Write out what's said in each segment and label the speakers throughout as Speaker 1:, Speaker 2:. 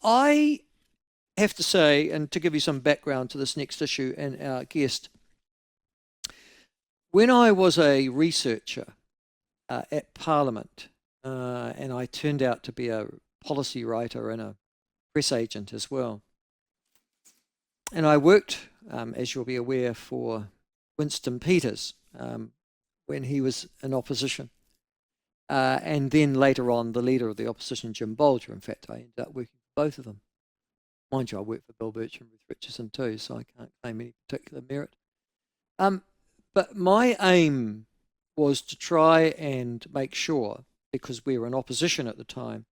Speaker 1: I have to say, and to give you some background to this next issue and our guest, when I was a researcher at Parliament, and I turned out to be a policy writer and a press agent as well, and I worked, as you'll be aware, for Winston Peters when he was in opposition. And then later on, the leader of the opposition, Jim Bolger. In fact, I ended up working for both of them. Mind you, I worked for Bill Birch and Ruth Richardson too, so I can't claim any particular merit. But my aim was to try and make sure, because we were in opposition at the time,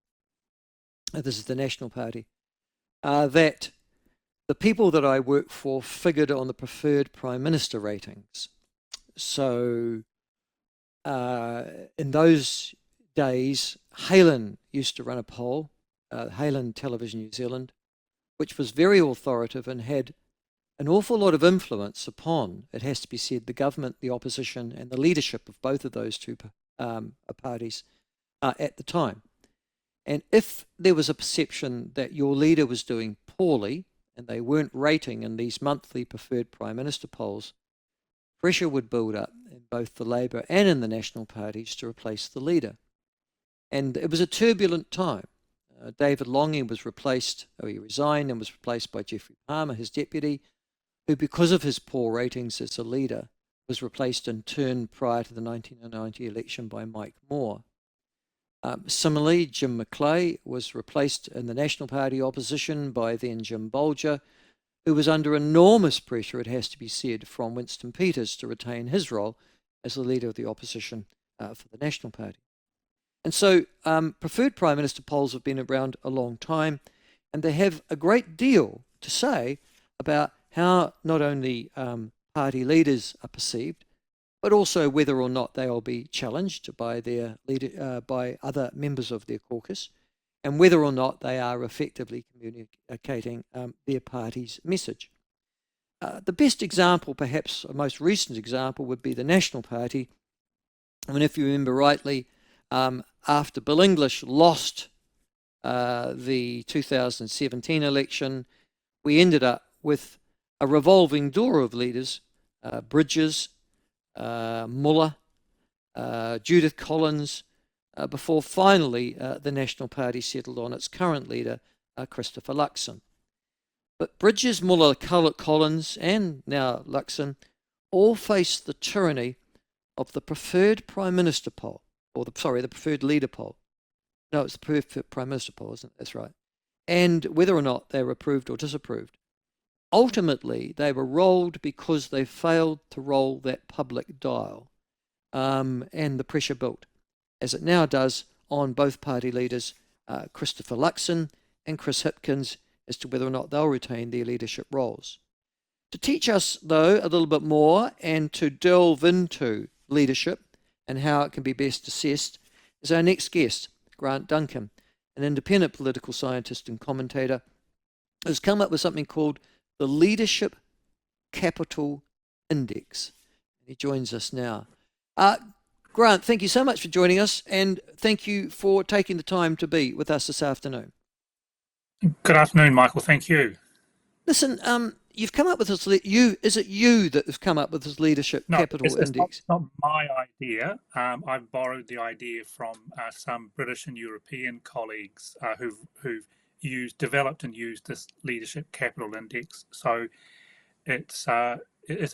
Speaker 1: this is the National Party, that the people that I worked for figured on the preferred Prime Minister ratings. So in those days, Halen used to run a poll, Halen Television New Zealand, which was very authoritative and had an awful lot of influence upon, it has to be said, the government, the opposition, and the leadership of both of those two parties at the time. And if there was a perception that your leader was doing poorly and they weren't rating in these monthly preferred Prime Minister polls, pressure would build up in both the Labour and in the National parties to replace the leader. And it was a turbulent time. David Lange was replaced, he resigned and was replaced by Geoffrey Palmer, his deputy, who, because of his poor ratings as a leader, was replaced in turn prior to the 1990 election by Mike Moore. Similarly, Jim Macleay was replaced in the National Party opposition by then Jim Bolger, who was under enormous pressure, it has to be said, from Winston Peters to retain his role as the leader of the opposition for the National Party. And so preferred Prime Minister polls have been around a long time, and they have a great deal to say about how not only party leaders are perceived, but also whether or not they will be challenged by their leader, by other members of their caucus, and whether or not they are effectively communicating their party's message. The best example, perhaps a most recent example, would be the National Party. I mean, if you remember rightly, after Bill English lost the 2017 election, we ended up with a revolving door of leaders, Bridges, Muller, Judith Collins, before finally the National Party settled on its current leader, Christopher Luxon. But Bridges, Muller, Collins, and now Luxon all face the tyranny of the preferred Prime Minister poll, or the preferred leader poll. No, it's the preferred Prime Minister poll, isn't it? That's right. And whether or not they were approved or disapproved. Ultimately, they were rolled because they failed to roll that public dial, and the pressure built, as it now does, on both party leaders, Christopher Luxon and Chris Hipkins, as to whether or not they'll retain their leadership roles. To teach us, though, a little bit more and to delve into leadership and how it can be best assessed is our next guest, Grant Duncan, an independent political scientist and commentator, who's come up with something called the Leadership Capital Index. He joins us now. Grant, thank you so much for joining us, and thank you for taking the time to be with us this afternoon.
Speaker 2: Good afternoon, Michael. Thank you.
Speaker 1: Listen, you've come up with this. Is it you that has come up with this Leadership Capital Index?
Speaker 2: It's not my idea. I've borrowed the idea from some British and European colleagues who've developed and used this Leadership Capital Index. So it's a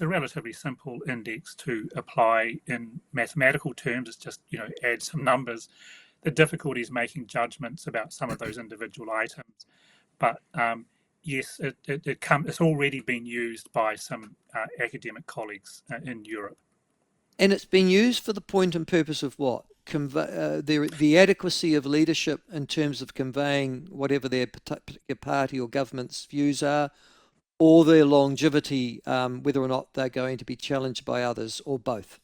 Speaker 2: relatively simple index to apply in mathematical terms. It's just, add some numbers. The difficulty is making judgments about some of those individual items. But yes, it's already been used by some academic colleagues in Europe.
Speaker 1: And it's been used for the point and purpose of what? The adequacy of leadership in terms of conveying whatever their particular party or government's views are, or their longevity, whether or not they're going to be challenged by others, or both?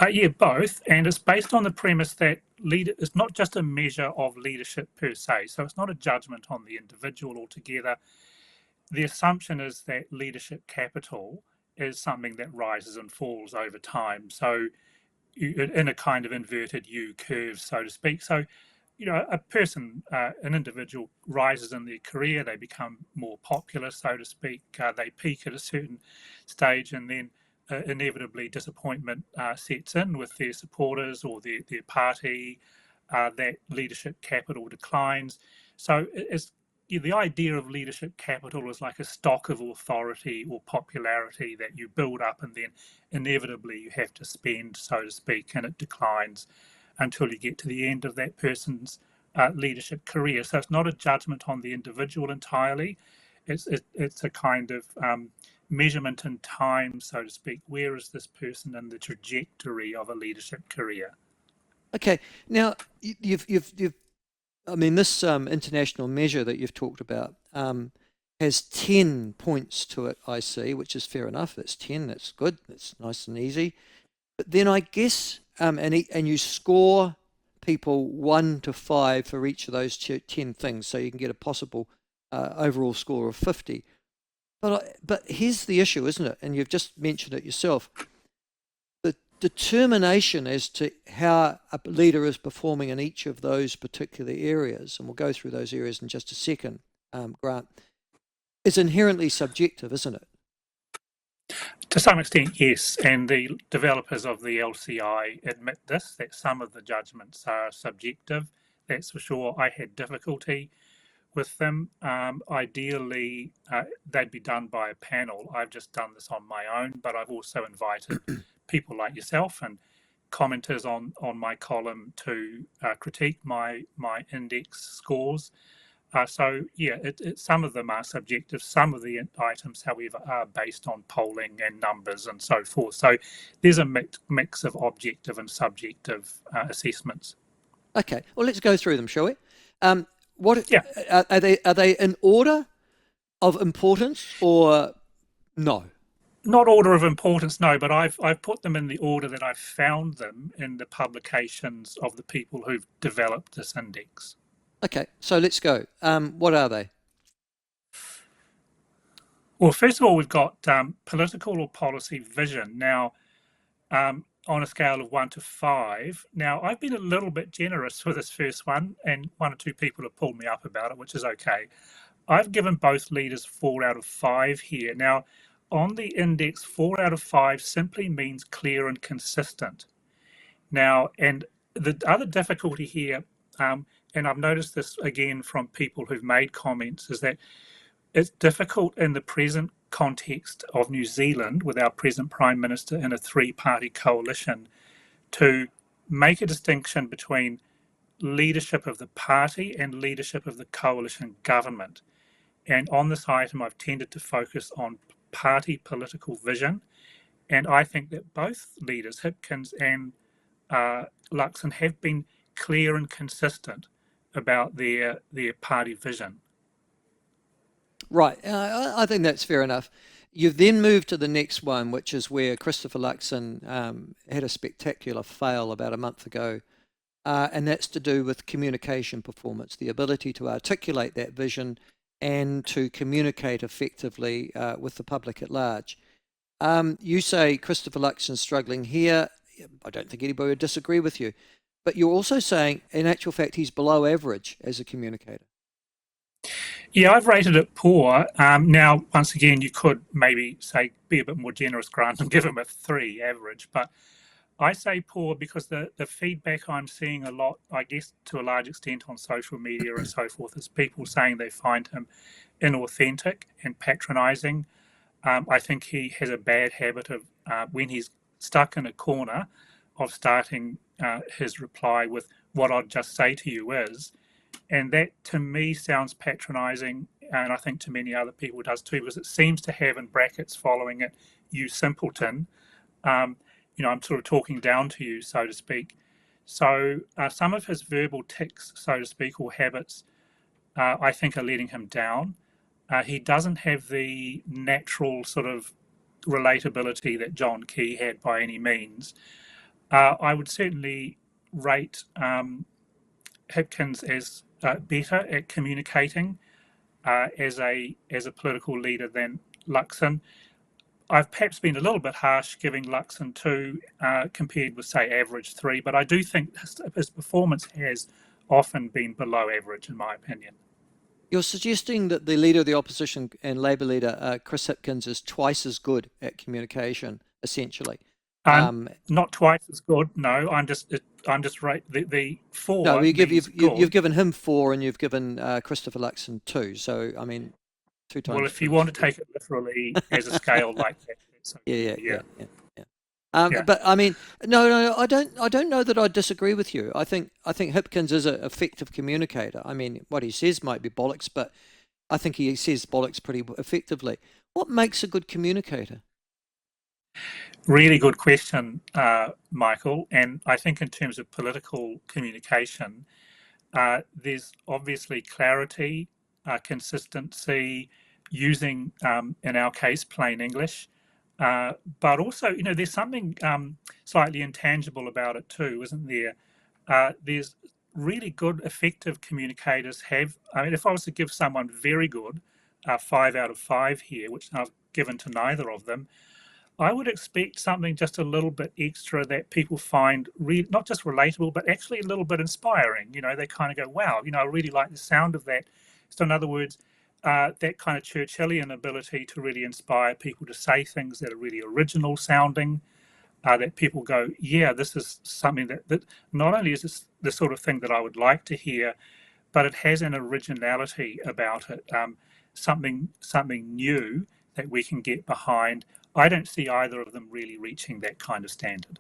Speaker 2: Yeah, both. And it's based on the premise that it's not just a measure of leadership per se. So it's not a judgment on the individual altogether. The assumption is that leadership capital is something that rises and falls over time. So in a kind of inverted U curve, so to speak. So a person, an individual rises in their career, they become more popular, so to speak, they peak at a certain stage, and then inevitably disappointment sets in with their supporters or their party, that leadership capital declines. So it's, the idea of leadership capital is like a stock of authority or popularity that you build up and then inevitably you have to spend, so to speak, and it declines until you get to the end of that person's leadership career. So it's not a judgment on the individual entirely. It's a kind of measurement in time, so to speak. Where is this person in the trajectory of a leadership career?
Speaker 1: Okay, now you've I mean, this international measure that you've talked about has 10 points to it, I see, which is fair enough. It's 10, that's good, that's nice and easy. But then I guess, and you score people 1 to 5 for each of those 10 things, so you can get a possible overall score of 50. But here's the issue, isn't it? And you've just mentioned it yourself. The determination as to how a leader is performing in each of those particular areas, and we'll go through those areas in just a second, Grant, is inherently subjective, isn't it?
Speaker 2: To some extent, yes, and the developers of the LCI admit this, that some of the judgments are subjective. That's for sure. I had difficulty with them. Ideally, they'd be done by a panel. I've just done this on my own, but I've also invited people like yourself and commenters on my column to critique my index scores. So yeah, some of them are subjective. Some of the items, however, are based on polling and numbers and so forth. So there's a mix of objective and subjective assessments.
Speaker 1: Okay, well, let's go through them, shall we? What
Speaker 2: Yeah,
Speaker 1: are they? Are they in order of importance or no?
Speaker 2: not order of importance, no, but I've put them in the order that I've found them in the publications of the people who've developed this index.
Speaker 1: Okay, so let's go. What are they?
Speaker 2: Well, first of all, we've got political or policy vision. Now, on a scale of 1 to 5. Now, I've been a little bit generous for this first one, and 1 or 2 people have pulled me up about it, which is okay. I've given both leaders 4 out of 5 here. Now, on the index, 4 out of 5 simply means clear and consistent. Now, and the other difficulty here, and I've noticed this again from people who've made comments, is that it's difficult in the present context of New Zealand with our present Prime Minister in a 3-party coalition to make a distinction between leadership of the party and leadership of the coalition government. And on this item, I've tended to focus on party political vision. And I think that both leaders, Hipkins and Luxon, have been clear and consistent about their party vision.
Speaker 1: Right, I think that's fair enough. You've then moved to the next one, which is where Christopher Luxon had a spectacular fail about a month ago, and that's to do with communication performance, the ability to articulate that vision and to communicate effectively with the public at large. You say Christopher Luxon's struggling here. I don't think anybody would disagree with you. But you're also saying, in actual fact, he's below average as a communicator.
Speaker 2: Yeah, I've rated it poor. Now, once again, you could maybe say be a bit more generous, Grant, and give him a 3 average. But I say poor because the feedback I'm seeing a lot, I guess to a large extent on social media and so forth, is people saying they find him inauthentic and patronising. I think he has a bad habit of, when he's stuck in a corner, of starting his reply with, "What I'd just say to you is," and that to me sounds patronising, and I think to many other people does too, because it seems to have in brackets following it, "You simpleton." I'm sort of talking down to you, so to speak. So some of his verbal tics, so to speak, or habits, I think are letting him down. He doesn't have the natural sort of relatability that John Key had by any means. I would certainly rate Hipkins as better at communicating as a political leader than Luxon. I've perhaps been a little bit harsh giving Luxon 2 compared with, say, average 3, but I do think his performance has often been below average, in my opinion.
Speaker 1: You're suggesting that the leader of the opposition and Labor leader, Chris Hipkins, is twice as good at communication, essentially.
Speaker 2: And not twice as good. No, I'm just right. The
Speaker 1: No,
Speaker 2: four means
Speaker 1: you've
Speaker 2: good.
Speaker 1: given him 4 and you've given Christopher Luxon 2. So I mean, 2
Speaker 2: Well,
Speaker 1: times
Speaker 2: if
Speaker 1: 2
Speaker 2: you
Speaker 1: is
Speaker 2: want to take it literally as a scale like that, that's
Speaker 1: yeah,
Speaker 2: okay.
Speaker 1: yeah,
Speaker 2: Yeah,
Speaker 1: yeah, yeah, yeah.
Speaker 2: yeah.
Speaker 1: But I mean, no, I don't know that I disagree with you. I think Hipkins is an effective communicator. I mean, what he says might be bollocks, but I think he says bollocks pretty effectively. What makes a good communicator?
Speaker 2: Really good question, Michael. And I think in terms of political communication, there's obviously clarity, consistency, using, in our case, plain English. But also, there's something slightly intangible about it too, isn't there? There's really good, effective communicators have. I mean, if I was to give someone very good, 5 out of 5 here, which I've given to neither of them, I would expect something just a little bit extra that people find not just relatable, but actually a little bit inspiring. They kind of go, wow, I really like the sound of that. So, in other words, that kind of Churchillian ability to really inspire people to say things that are really original sounding, that people go, yeah, this is something that not only is this the sort of thing that I would like to hear, but it has an originality about it, something new that we can get behind. I don't see either of them really reaching that kind of standard.